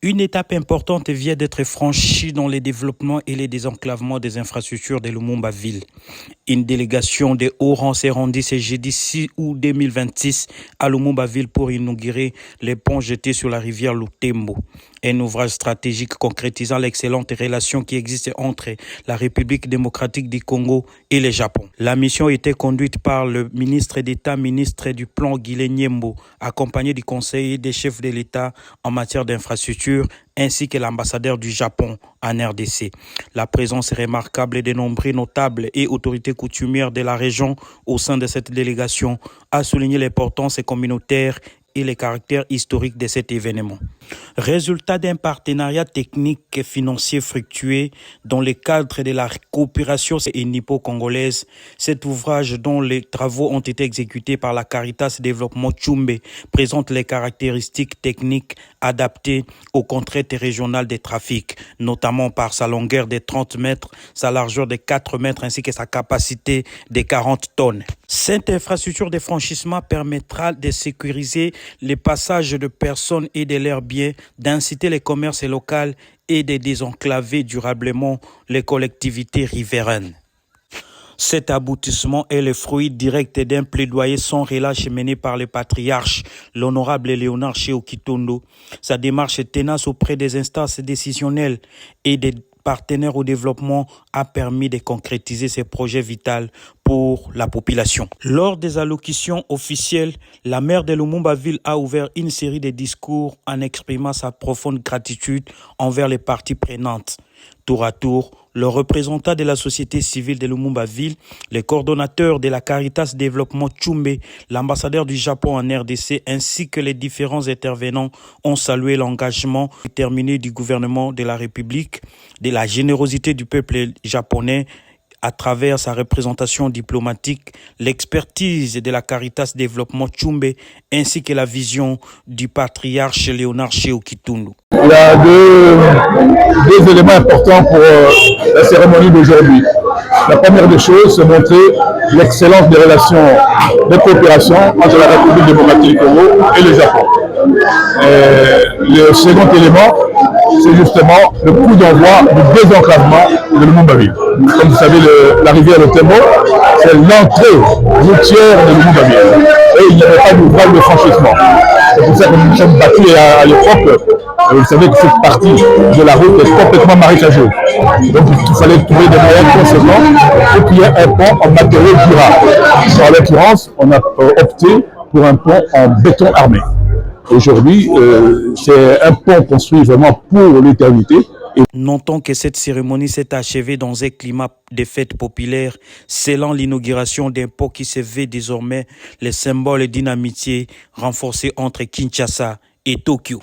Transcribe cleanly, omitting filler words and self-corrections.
Une étape importante vient d'être franchie dans le développement et le désenclavement des infrastructures de Lumumba-Ville. Une délégation de haut rang s'est rendue ce jeudi 6 août 2026 à Lumumba-Ville pour inaugurer les ponts jetés sur la rivière Lutembo. Un ouvrage stratégique concrétisant l'excellente relation qui existe entre la République démocratique du Congo et le Japon. La mission était conduite par le ministre d'État, ministre du Plan Guilé Nyembo, accompagné du conseiller des chefs de l'État en matière d'infrastructure, ainsi que l'ambassadeur du Japon en RDC. La présence remarquable de nombreux notables et autorités coutumières de la région au sein de cette délégation a souligné l'importance communautaire et les caractères historiques de cet événement. Résultat d'un partenariat technique et financier fructueux dans le cadre de la coopération nippo-congolaise, cet ouvrage dont les travaux ont été exécutés par la Caritas Développement Tchumbe présente les caractéristiques techniques adaptées aux contraintes régionales des trafics, notamment par sa longueur de 30 mètres, sa largeur de 4 mètres ainsi que sa capacité de 40 tonnes. Cette infrastructure de franchissement permettra de sécuriser les passages de personnes et de leurs biens, d'inciter les commerces locaux et de désenclaver durablement les collectivités riveraines. Cet aboutissement est le fruit direct d'un plaidoyer sans relâche mené par le patriarche, l'honorable Léonard Chéo Kitondo. Sa démarche tenace auprès des instances décisionnelles et des partenaires au développement a permis de concrétiser ces projets vitaux pour la population. Lors des allocutions officielles, la maire de Lumumba-Ville a ouvert une série de discours en exprimant sa profonde gratitude envers les parties prenantes. Tour à tour, le représentant de la société civile de Lumumba-Ville, le coordonnateur de la Caritas Développement Tchumbe, l'ambassadeur du Japon en RDC ainsi que les différents intervenants ont salué l'engagement déterminé du gouvernement de la République, de la générosité du peuple japonais à travers sa représentation diplomatique, l'expertise de la Caritas Développement Tchumbe ainsi que la vision du patriarche Léonard Chéo Kitondo. Il y a deux éléments importants pour la cérémonie d'aujourd'hui. La première des choses, c'est montrer l'excellence des relations de coopération entre la République démocratique du Congo et le Japon. Le second élément, c'est justement le coup d'envoi du désenclavement de Lumumba-Ville. Comme vous savez, la rivière Lutembo, c'est l'entrée routière de Lumumba-Ville. Et il n'y avait pas d'ouvrage de franchissement. C'est pour ça que nous nous sommes battus à l'époque. Vous savez que cette partie de la route est complètement marécageuse. Donc il fallait trouver des moyens conséquents pour qu'il y ait un pont en matériaux durables. En l'occurrence, on a opté pour un pont en béton armé. Aujourd'hui, c'est un pont construit vraiment pour l'éternité. Notons que cette cérémonie s'est achevée dans un climat de fête populaire, scellant l'inauguration d'un pont qui se veut désormais le symbole d'une amitié renforcée entre Kinshasa et Tokyo.